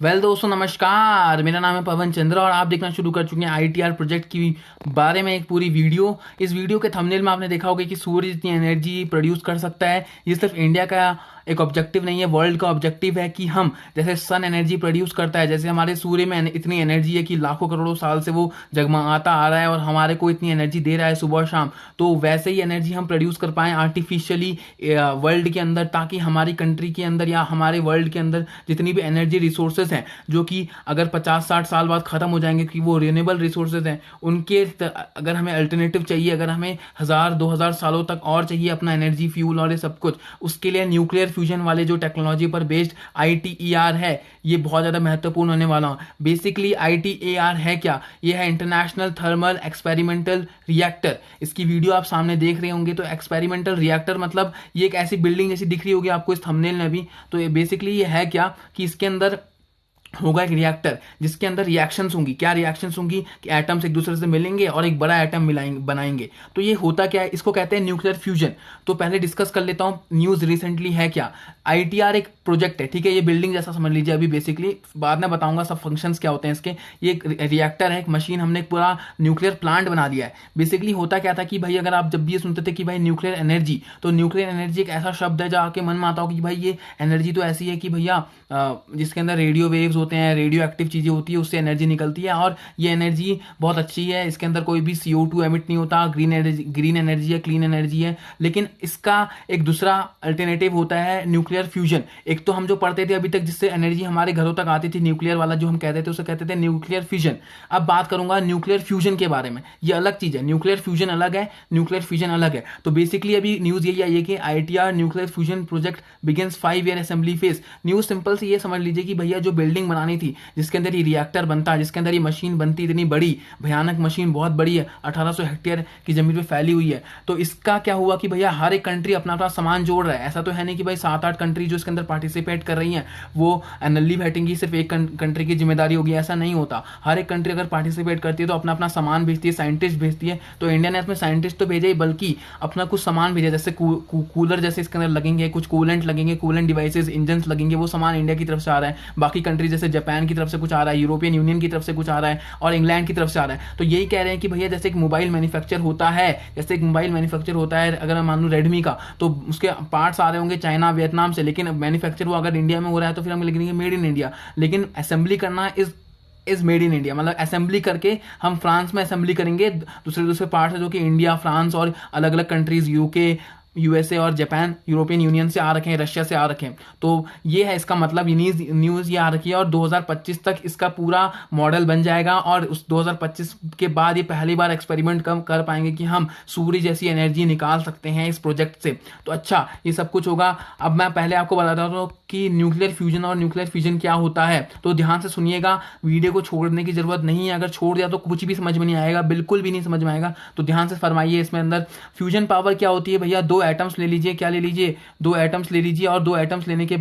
दोस्तों नमस्कार। मेरा नाम है पवन चंद्र और आप देखना शुरू कर चुके हैं आईटीआर प्रोजेक्ट की बारे में एक पूरी वीडियो। इस वीडियो के थंबनेल में आपने देखा होगा कि सूर्य जितनी एनर्जी प्रोड्यूस कर सकता है। ये सिर्फ इंडिया का एक ऑब्जेक्टिव नहीं है, वर्ल्ड का ऑब्जेक्टिव है कि हम जैसे सन एनर्जी प्रोड्यूस करता है, जैसे हमारे सूर्य में इतनी एनर्जी है कि लाखों करोड़ों साल से वो जगमगाता आ रहा है और हमारे को इतनी एनर्जी दे रहा है सुबह और शाम, तो वैसे ही एनर्जी हम प्रोड्यूस कर पाएँ आर्टिफिशियली वर्ल्ड के अंदर, ताकि हमारी कंट्री के अंदर या हमारे वर्ल्ड के अंदर जितनी भी एनर्जी रिसोर्सेज हैं जो कि अगर 50-60 साल बाद खत्म हो जाएंगे, कि वो रिन्यूएबल रिसोर्सेज हैं, उनके अगर हमें अल्टरनेटिव चाहिए, अगर हमें 1000-2000 सालों तक और चाहिए अपना एनर्जी फ्यूल और ये सब कुछ, उसके लिए न्यूक्लियर फ्यूजन वाले जो टेक्नोलॉजी पर बेस्ड आईटीईआर है ये बहुत ज़्यादा महत्वपूर्ण होने वाला है। बेसिकली आईटीईआर है क्या? ये है इंटरनेशनल थर्मल एक्सपेरिमेंटल रिएक्टर। इसकी वीडियो आप सामने देख रहे होंगे। तो एक्सपेरिमेंटल रिएक्टर मतलब ये एक ऐसी बिल्डिंग जैसी दिख रही होगी आपको इस थंबनेल में भी। तो ये बेसिकली ये है क्या कि इसके अंदर होगा एक रिएक्टर जिसके अंदर रिएक्शंस होंगी। क्या रिएक्शंस होंगी? कि एटम्स एक दूसरे से मिलेंगे और एक बड़ा एटम मिलाएंगे बनाएंगे। तो ये होता क्या है? इसको कहते हैं न्यूक्लियर फ्यूजन। तो पहले डिस्कस कर लेता हूँ न्यूज़ रिसेंटली है क्या। आईटीआर एक प्रोजेक्ट है, ठीक है, ये बिल्डिंग जैसा समझ लीजिए अभी। बेसिकली बाद में बताऊंगा सब फंक्शंस क्या होते हैं इसके। ये एक रिएक्टर है, एक मशीन, हमने एक पूरा न्यूक्लियर प्लांट बना दिया है। बेसिकली होता क्या था कि भाई अगर आप जब भी ये सुनते थे कि भाई न्यूक्लियर एनर्जी, तो न्यूक्लियर एनर्जी एक ऐसा शब्द है जो आके मन में आता हो कि भाई ये एनर्जी तो ऐसी है कि भैया जिसके अंदर रेडियो वेव्स होते हैं, रेडियो एक्टिव चीज़ें होती है, उससे एनर्जी निकलती है और ये एनर्जी बहुत अच्छी है। इसके अंदर कोई भी CO2 एमिट नहीं होता, ग्रीन एनर्जी है, क्लीन एनर्जी है। लेकिन इसका एक दूसरा अल्टरनेटिव होता है न्यूक्लियर फ्यूजन। एक तो हम जो पढ़ते थे अभी तक जिससे एनर्जी हमारे घरों तक आती थी, न्यूक्लियर वाला जो हम कहते थे उसे कहते थे न्यूक्लियर फ्यूजन। अब बात करूंगा न्यूक्लियर फ्यूजन के बारे में। ये अलग चीज़ है, न्यूक्लियर फ्यूजन अलग है, न्यूक्लियर फ्यूजन अलग है। तो बेसिकली अभी न्यूज़ यही आई है कि ITR nuclear fusion project begins 5 year assembly phase. News simple से ये समझ लीजिए कि भैया जो बिल्डिंग बनानी थी, जिसके अंदर ये रिएक्टर बनता है, जिसके अंदर ये मशीन बनती, इतनी बड़ी भयानक मशीन, बहुत बड़ी है, 1800 हेक्टेयर की जमीन पे फैली हुई है। तो इसका क्या हुआ कि भैया हर एक कंट्री अपना अपना सामान जोड़ रहा है। ऐसा तो है नहीं कि भाई 7-8 कंट्री जो इसके अंदर पार्टिसिपेट कर रही हैं वो नल्ली बैठेंगी, सिर्फ एक कंट्री की जिम्मेदारी होगी, ऐसा नहीं होता। हर एक कंट्री अगर पार्टिसिपेट करती है तो अपना अपना सामान भेजती है, साइंटिस्ट भेजती है। तो इंडिया ने इसमें साइंटिस्ट तो भेजे ही, बल्कि अपना कुछ सामान भेजा, जैसे कूलर जैसे इसके अंदर लगेंगे, कुछ कूलेंट लगेंगे, कूलेंट डिवाइसेज, इंजन लगेंगे, वो सामान इंडिया की तरफ से आ रहा है। बाकी कंट्री जैसे जापान की तरफ से कुछ आ रहा है, यूरोपियन यूनियन की तरफ से कुछ आ रहा है और इंग्लैंड की तरफ से आ रहा है। तो यही कह रहे हैं कि भैया जैसे एक मोबाइल मैन्युफैक्चर होता है, जैसे एक मोबाइल मैन्युफैक्चर होता है, अगर मैं मान लूँ रेडमी का, तो उसके पार्ट्स आ रहे होंगे चाइना वियतनाम से, लेकिन मैन्युफैक्चर वो अगर इंडिया में हो रहा है तो फिर हम लिखेंगे मेड इन इंडिया। लेकिन असेंबली करना इज मेड इन इंडिया, मतलब असेंबली करके हम फ्रांस में असेंबली करेंगे दूसरे दूसरे पार्ट्स है जो कि इंडिया, फ्रांस और अलग अलग कंट्रीज, यूके, यूएसए और जापान, यूरोपियन यूनियन से आ रखे हैं, रशिया से आ रखे हैं। तो ये है इसका मतलब। न्यूज़ ये आ रखी है और 2025 तक इसका पूरा मॉडल बन जाएगा और उस 2025 के बाद ये पहली बार एक्सपेरिमेंट कम कर पाएंगे कि हम सूर्य जैसी एनर्जी निकाल सकते हैं इस प्रोजेक्ट से। तो अच्छा, ये सब कुछ होगा। अब मैं पहले आपको बताता हूँ कि न्यूक्लियर फ्यूजन और न्यूक्लियर फ्यूजन क्या होता है। तो ध्यान से सुनिएगा, वीडियो को छोड़ने की जरूरत नहीं है। अगर छोड़ दिया तो कुछ भी समझ में नहीं आएगा, बिल्कुल भी नहीं समझ में आएगा। तो ध्यान से फरमाइए। इसमें अंदर फ्यूजन पावर क्या होती है भैया? 2 एटम्स ले लीजिए। क्या ले लीजिए? 2 एटम्स ले लीजिए और 2 एटम्स लेने के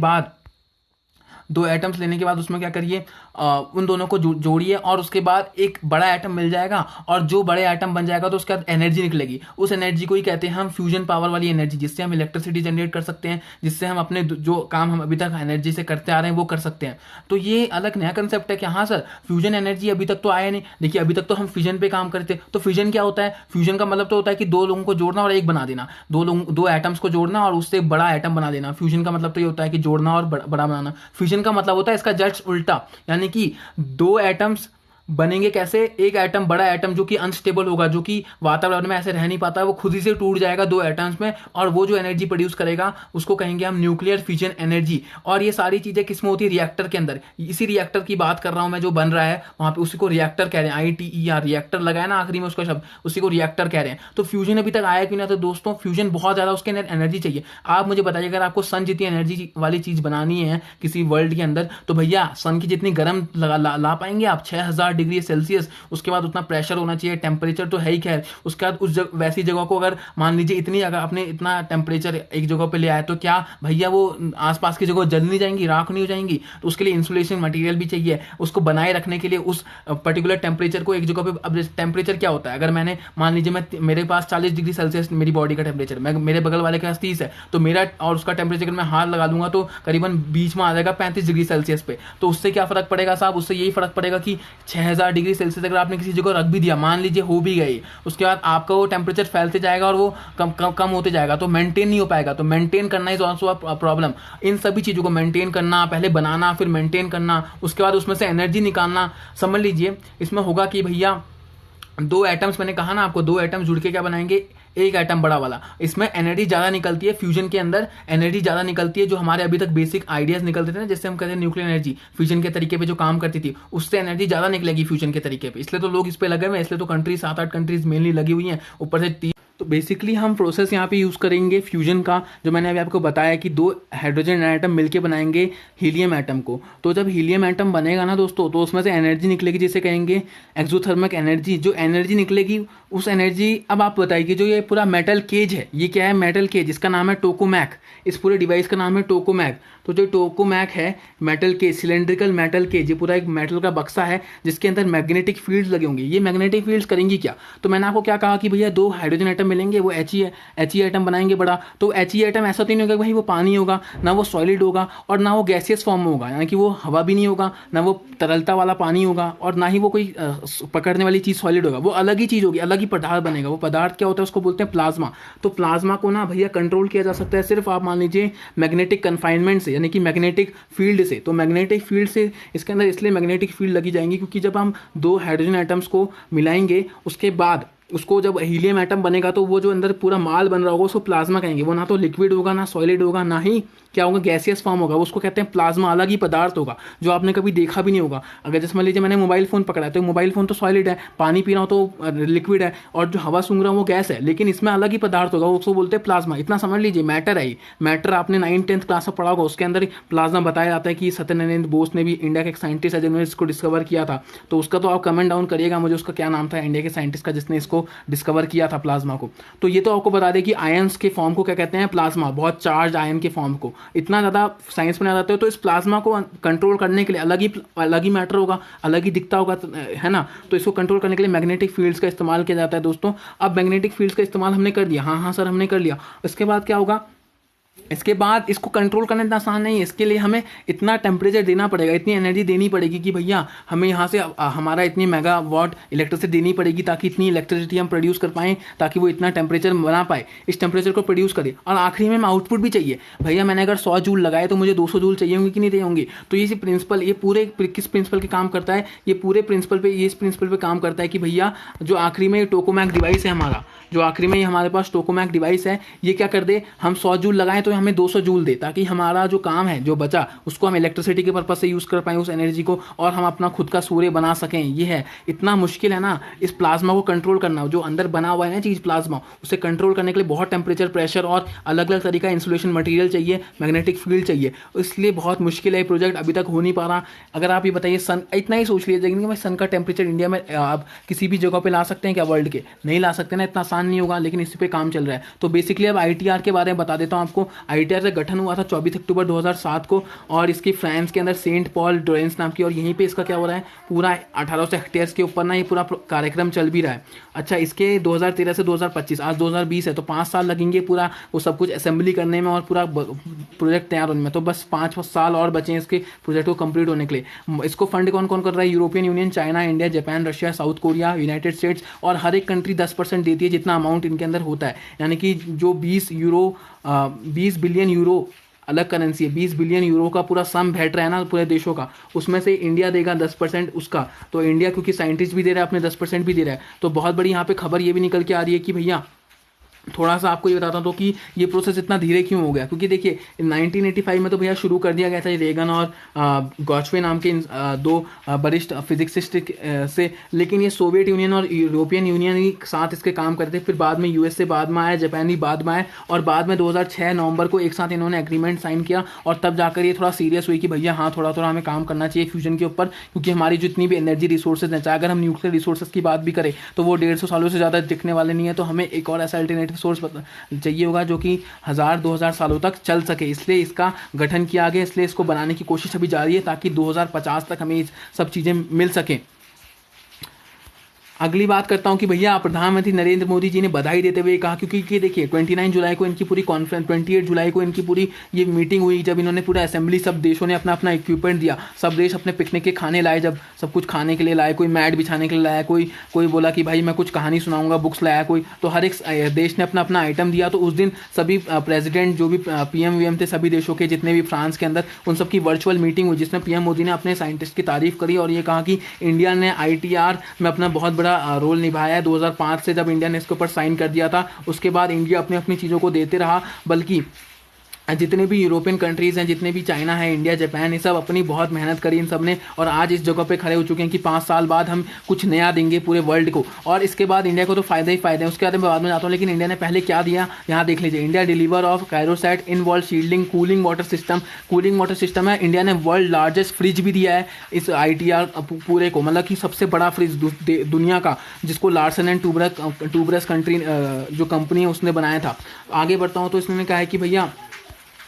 बाद उसमें क्या करिए, उन दोनों को जोड़िए और उसके बाद एक बड़ा एटम मिल जाएगा और जो बड़े एटम बन जाएगा तो उसके बाद एनर्जी निकलेगी। उस एनर्जी को ही कहते हैं हम फ्यूजन पावर वाली एनर्जी, जिससे हम इलेक्ट्रिसिटी जनरेट कर सकते हैं, जिससे हम अपने जो काम हम अभी तक एनर्जी से करते आ रहे हैं वो कर सकते हैं। तो ये अलग नया कंसेप्ट है कि हाँ सर फ्यूजन एनर्जी अभी तक तो आया नहीं। देखिए अभी तक तो हम फ्यूजन पे काम करते। तो फ्यूजन क्या होता है? फ्यूजन का मतलब तो होता है कि 2 लोगों को जोड़ना और एक बना देना, 2 एटम्स को जोड़ना और उससे बड़ा एटम बना देना। फ्यूजन का मतलब तो ये होता है कि जोड़ना और बड़ा बनाना। फ्यूजन का मतलब होता है इसका जस्ट उल्टा, यानी कि 2 एटम्स बनेंगे कैसे? एक एटम, बड़ा एटम जो कि अनस्टेबल होगा, जो कि वातावरण में ऐसे रह नहीं पाता, वो खुद ही से टूट जाएगा 2 एटम्स में और वो जो एनर्जी प्रोड्यूस करेगा उसको कहेंगे हम न्यूक्लियर फ्यूजन एनर्जी। और ये सारी चीजें किसमें होती है? रिएक्टर के अंदर। इसी रिएक्टर की बात कर रहा हूं मैं, जो बन रहा है वहां पे, उसी को रिएक्टर कह रहे हैं। ITER, रिएक्टर लगाया ना आखिरी में उसका शब्द, उसी को रिएक्टर कह रहे हैं। तो फ्यूजन अभी तक आया क्यों ना? तो दोस्तों फ्यूजन बहुत ज्यादा, उसके अंदर एनर्जी चाहिए। आप मुझे बताइए, अगर आपको सन जितनी एनर्जी वाली चीज बनानी है किसी वर्ल्ड के अंदर, तो भैया सन की जितनी गर्म ला पाएंगे आप? 6000 डिग्री सेल्सियस, उसके बाद उतना प्रेशर होना चाहिए, टेम्परेचर तो है ही खैर। उसके बाद वैसी जगह को अगर मान लीजिए इतनी, अगर आपने इतना टेम्परेचर एक जगह पे ले आया तो क्या भैया वो आसपास की जगह जल नहीं जाएंगी, राख नहीं हो जाएंगी? तो उसके लिए इंसुलेशन मटेरियल भी चाहिए, उसको बनाए रखने के लिए उस पर्टिकुलर टेम्परेचर को एक जगह पे। अब टेम्परेचर क्या होता है, अगर मैंने मान लीजिए मेरे पास 40 डिग्री सेल्सियस मेरी बॉडी का टेम्परेचर, मेरे बगल वाले के पास 30 है, तो मेरा और उसका टेम्परेचर मैं हाथ लगा दूंगा तो करीबन बीच में आ जाएगा 35 डिग्री सेल्सियस पे। तो उससे क्या फर्क पड़ेगा साहब? उससे यही फर्क पड़ेगा कि 6000 डिग्री सेल्सियस अगर आपने किसी जगह रख भी दिया, मान लीजिए हो भी गई, उसके बाद आपका वो टेम्परेचर फैलते जाएगा और वो कम होते जाएगा, तो मेंटेन नहीं हो पाएगा। तो मेंटेन करना इज ऑल्सो अ प्रॉब्लम। इन सभी चीज़ों को मेंटेन करना, पहले बनाना फिर मेंटेन करना, उसके बाद उसमें से एनर्जी निकालना। समझ लीजिए इसमें होगा कि भैया दो एटम्स, मैंने कहा ना आपको, दो एटम्स जुड़ के क्या बनाएंगे, एक एटम बड़ा वाला। इसमें एनर्जी ज़्यादा निकलती है, फ्यूजन के अंदर एनर्जी ज़्यादा निकलती है। जो हमारे अभी तक बेसिक आइडियाज़ निकलते थे ना, जैसे हम कहते हैं न्यूक्लियर एनर्जी, फ्यूजन के तरीके पे जो काम करती थी, उससे एनर्जी ज़्यादा निकलेगी फ्यूजन के तरीके पे। इसलिए तो लोग इस पे लगे हुए हैं, इसलिए तो कंट्रीज 7-8 कंट्रीज मेनली लगी हुई हैं, ऊपर से। तो बेसिकली हम प्रोसेस यहाँ पे यूज़ करेंगे फ्यूजन का, जो मैंने अभी आपको बताया कि दो हाइड्रोजन एटम मिलके बनाएंगे हीलियम एटम को। तो जब हीलियम एटम बनेगा ना दोस्तों, तो उसमें से एनर्जी निकलेगी जिसे कहेंगे एक्सोथर्मिक एनर्जी। जो एनर्जी निकलेगी उस एनर्जी, अब आप बताइए जो ये पूरा मेटल केज है, ये क्या है? मेटल केज, इसका नाम है टोकोमैक। इस पूरे डिवाइस का नाम है टोकोमैक। तो जो टोकोमैक है, metal cage, cylindrical metal cage, ये पूरा एक मेटल का बक्सा है जिसके अंदर मैग्नेटिक फील्ड्स लगे होंगे। ये मैग्नेटिक फील्ड्स करेंगी क्या? तो मैंने आपको क्या कहा कि भैया दो हाइड्रोजन एटम मिलेंगे, वो एच ई एटम बनाएंगे बड़ा। तो एच ई एटम ऐसा तो नहीं होगा भाई वो पानी होगा, ना वो सॉलिड होगा, और ना वो गैसियस फॉर्म में होगा, यानी कि वो हवा भी नहीं होगा, ना वो तरलता वाला पानी होगा, और ना ही वो कोई पकड़ने वाली चीज़ सॉलिड होगा। वो अलग ही चीज़ होगी, अलग ही पदार्थ बनेगा। वो पदार्थ क्या होता है? उसको बोलते हैं प्लाज्मा। तो प्लाज्मा को ना भैया कंट्रोल किया जा सकता है सिर्फ आप मान लीजिए मैग्नेटिक कन्फाइनमेंट से, यानी कि मैग्नेटिक फील्ड से। तो मैग्नेटिक फील्ड से इसके अंदर इसलिए मैग्नेटिक फील्ड लगी जाएंगी क्योंकि जब हम दो हाइड्रोजन एटम्स को मिलाएंगे, उसके बाद उसको जब हीलियम एटम बनेगा, तो वो जो अंदर पूरा माल बन रहा होगा उसको प्लाज्मा कहेंगे। वो ना तो लिक्विड होगा, ना सॉलिड होगा, ना ही क्या होगा, गैसियस फॉर्म होगा। उसको कहते हैं प्लाज्मा, अलग ही पदार्थ होगा जो आपने कभी देखा भी नहीं होगा। अगर जैसे मान लीजिए मैंने मोबाइल फोन पकड़ा है, तो मोबाइल फोन तो सॉलिड है, पानी पी रहा हूँ तो लिक्विड है, और जो हवा सूंघ रहा हूँ वो गैस है, लेकिन इसमें अलग ही पदार्थ होगा, उसको बोलते हैं प्लाज्मा। इतना समझ लीजिए, मैटर है। मैटर आपने 9th-10th क्लास में पढ़ा होगा, उसके अंदर प्लाज्मा बताया जाता है कि सत्यनारायण बोस ने भी, इंडिया के एक साइंटिस्ट है जिन्होंने इसको डिस्कवर किया था। तो उसका तो आप कमेंट डाउन करिएगा मुझे, उसका क्या नाम था इंडिया के साइंटिस्ट का जिसने इसको डिस्कवर किया था प्लाज्मा को। तो ये तो आपको बता दें कि आयंस के फॉर्म को क्या कहते हैं, प्लाज्मा। बहुत चार्ज आयन के फॉर्म को इतना ज़्यादा साइंस में आ जाते हो। तो इस प्लाज्मा को कंट्रोल करने के लिए अलग ही मैटर होगा, अलग ही दिखता होगा, है ना। तो इसको कंट्रोल करने के लिए मैग्नेटिक फील्ड्स का इस्तेमाल किया जाता है दोस्तों। अब मैग्नेटिक फील्ड्स का इस्तेमाल हमने कर दिया, हाँ सर हमने कर लिया। इसके बाद क्या होगा? इसके बाद इसको कंट्रोल करना इतना आसान नहीं है। इसके लिए हमें इतना टेम्परेचर देना पड़ेगा, इतनी एनर्जी देनी पड़ेगी कि भैया हमें यहाँ से हमारा इतनी मेगावाट इलेक्ट्रिसिटी देनी पड़ेगी, ताकि इतनी इलेक्ट्रिसिटी हम प्रोड्यूस कर पाएँ, ताकि वो इतना टेम्परेचर बना पाए, इस टेम्परेचर को प्रोड्यूस करे। और आखिरी में आउटपुट भी चाहिए। भैया मैंने अगर 100 जूल लगाए तो मुझे 200 जूल चाहिए होंगे कि नहीं चाहिए होंगे? तो ये प्रिंसिपल, ये पूरे किस प्रिंसिपल पे काम करता है? ये पूरे प्रिंसिपल पे, ये इस प्रिंसिपल पे काम करता है कि भैया जो आखिरी में टोकोमैक डिवाइस है हमारा, जो आखिरी में हमारे पास टोकोमैक डिवाइस है, ये क्या कर दे, हम 100 जूल लगाएं तो हमें 200 जूल दे, ताकि हमारा जो काम है जो बचा उसको हम इलेक्ट्रिसिटी के पर्पज से यूज़ कर पाएँ उस एनर्जी को, और हम अपना खुद का सूर्य बना सकें। ये है, इतना मुश्किल है ना इस प्लाज्मा को कंट्रोल करना। जो अंदर बना हुआ है ना चीज़ प्लाज्मा, उसे कंट्रोल करने के लिए बहुत टेम्परेचर, प्रेशर और अलग अलग तरीका इंसुलेशन मटेरियल चाहिए, मैग्नेटिक फील्ड चाहिए। इसलिए बहुत मुश्किल है ये प्रोजेक्ट, अभी तक हो नहीं पा रहा। अगर आप ये बताइए, सन, इतना ही सोच लीजिए कि भाई सन का टेम्परेचर इंडिया में आप किसी भी जगह पे ला सकते हैं क्या? वर्ल्ड के नहीं ला सकते ना, इतना आसान नहीं होगा, लेकिन इसी पे काम चल रहा है। तो बेसिकली अब ITR के बारे में बता देता हूँ आपको। ITR का गठन हुआ था 24 अक्टूबर 2007 को, और इसकी फ्रांस के अंदर सेंट पॉल डोरेंस नाम की, और यहीं पे इसका क्या हो रहा है, पूरा 1800 हेक्टेयर्स के ऊपर ना ये पूरा कार्यक्रम चल भी रहा है। अच्छा, इसके 2013 से 2025, आज 2020 है, तो 5 साल लगेंगे पूरा वो सब कुछ असेंबली करने में और पूरा प्रोजेक्ट तैयार होने में। तो बस 5 साल और बचे हैं इसके प्रोजेक्ट को कंप्लीट होने के लिए। इसको फंड कौन कौन कर रहा है? European union, China, India, Japan, Russia, south Korea, United states, और हर एक कंट्री 10% देती है जितना अमाउंट इनके अंदर होता है। यानी कि जो 20 बिलियन यूरो अलग करेंसी है, 20 बिलियन यूरो का पूरा सम बैठ रहा है ना पूरे देशों का, उसमें से इंडिया देगा 10% उसका। तो इंडिया क्योंकि साइंटिस्ट भी दे रहा है, अपने 10% भी दे रहा है। तो बहुत बड़ी यहाँ पे खबर ये भी निकल के आ रही है कि भैया थोड़ा सा आपको ये बताता हूँ तो कि ये प्रोसेस इतना धीरे क्यों हो गया, क्योंकि देखिए 1985 में तो भैया शुरू कर दिया गया था रेगन और गॉचवे नाम के दो वरिष्ठ फिजिक्सिस्ट से, लेकिन ये सोवियत यूनियन और यूरोपियन यूनियन ही साथ इसके काम करते, फिर बाद में यूएसए बाद में आया, जापान भी बाद में आया, और बाद में 2006 नवंबर को एक साथ इन्होंने एग्रीमेंट साइन किया, और तब जाकर ये थोड़ा सीरियस हुई कि भैया हाँ थोड़ा थोड़ा हमें काम करना चाहिए फ्यूजन के ऊपर, क्योंकि हमारी जितनी भी एनर्जी रिसोर्सेज हैं, चाहे अगर हम न्यूक्लियर रिसोर्सेज की बात भी करें तो वो 150 सालों से ज़्यादा टिकने वाले नहीं है, तो हमें एक और ऐसा अल्टरनेटिव सोर्स चाहिए होगा जो कि 1000-2000 सालों तक चल सके, इसलिए इसका गठन किया गया, इसलिए इसको बनाने की कोशिश अभी जारी है ताकि 2050 तक हमें ये सब चीज़ें मिल सकें। अगली बात करता हूं कि भैया प्रधानमंत्री नरेंद्र मोदी जी ने बधाई देते हुए कहा, क्योंकि देखिए 29 जुलाई को इनकी पूरी कॉन्फ्रेंस, 28 जुलाई को इनकी पूरी ये मीटिंग हुई, जब इन्होंने पूरा असेंबली, सब देशों ने अपना अपना इक्विपमेंट दिया, सब देश अपने पिकनिक के खाने लाए, जब सब कुछ खाने के लिए लाए, कोई मैट बिछाने के लिए लाया, कोई बोला कि भाई मैं कुछ कहानी सुनाऊंगा, बुक्स लाया कोई, तो हर एक देश ने अपना अपना आइटम दिया। तो उस दिन सभी प्रेसिडेंट जो भी पीएम वीएम थे सभी देशों के, जितने भी फ्रांस के अंदर, उन सबकी वर्चुअल मीटिंग हुई, जिसमें पीएम मोदी ने अपने साइंटिस्ट की तारीफ करी और ये कहा कि इंडिया ने आईटीआर में अपना बहुत बड़ा रोल निभाया है। 2005 से जब इंडिया ने इसके ऊपर साइन कर दिया था, उसके बाद इंडिया अपनी अपनी चीज़ों को देते रहा, बल्कि जितने भी यूरोपियन कंट्रीज़ हैं, जितने भी चाइना है, इंडिया, जापान, ये सब अपनी बहुत मेहनत करी इन सब ने, और आज इस जगह पे खड़े हो चुके हैं कि 5 साल बाद हम कुछ नया देंगे पूरे वर्ल्ड को, और इसके बाद इंडिया को तो फ़ायदे ही फ़ायदे हैं, उसके बाद मैं बाद में जाता हूँ। लेकिन इंडिया ने पहले क्या दिया यहाँ देख लीजिए, India deliver of cryostat in world shielding cooling water system है। इंडिया ने वर्ल्ड लार्जेस्ट फ्रिज भी दिया है इस ITR पूरे को, मतलब कि सबसे बड़ा फ्रिज दुनिया का, जिसको लार्सन एंड टूब्रस कंट्री जो कंपनी है उसने बनाया था। आगे बढ़ता हूँ तो इसने कहा है कि भैया,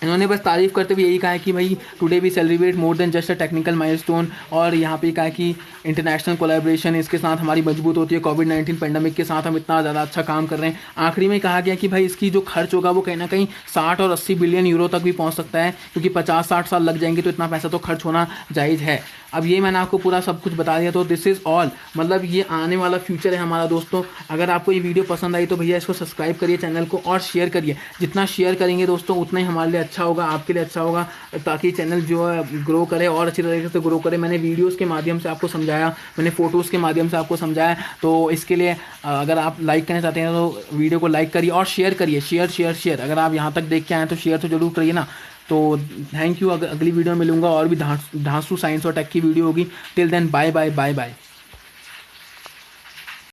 इन्होंने बस तारीफ करते हुए यही कहा है कि भाई today we celebrate more than just a technical milestone, और यहाँ पे कहा है कि इंटरनेशनल कोलैबोरेशन इसके साथ हमारी मजबूत होती है, कोविड-19 पेंडेमिक के साथ हम इतना ज़्यादा अच्छा काम कर रहे हैं। आखिरी में कहा गया कि भाई इसकी जो खर्च होगा वो कहीं ना कहीं 60 और 80 बिलियन यूरो तक भी पहुँच सकता है, क्योंकि 50-60 साल लग जाएंगे, तो इतना पैसा तो खर्च होना जायज़ है। अब ये मैंने आपको पूरा सब कुछ बता दिया, तो दिस इज़ ऑल, मतलब ये आने वाला फ्यूचर है हमारा दोस्तों। अगर आपको ये वीडियो पसंद आई तो भैया इसको सब्सक्राइब करिए चैनल को, और शेयर करिए, जितना शेयर करेंगे दोस्तों उतना ही हमारे लिए अच्छा होगा, आपके लिए अच्छा होगा, ताकि चैनल जो है ग्रो करे और अच्छी तरीके से ग्रो करे। मैंने वीडियोज़ के माध्यम से आपको समझाया, मैंने फ़ोटोज़ के माध्यम से आपको समझाया, तो इसके लिए अगर आप लाइक करना चाहते हैं तो वीडियो को लाइक करिए और शेयर करिए, शेयर। अगर आप यहाँ तक देख के आए तो शेयर तो जरूर करिए ना। तो थैंक यू, अगली वीडियो में मिलूंगा और भी धांसू साइंस और टेक की वीडियो होगी। Till then bye bye.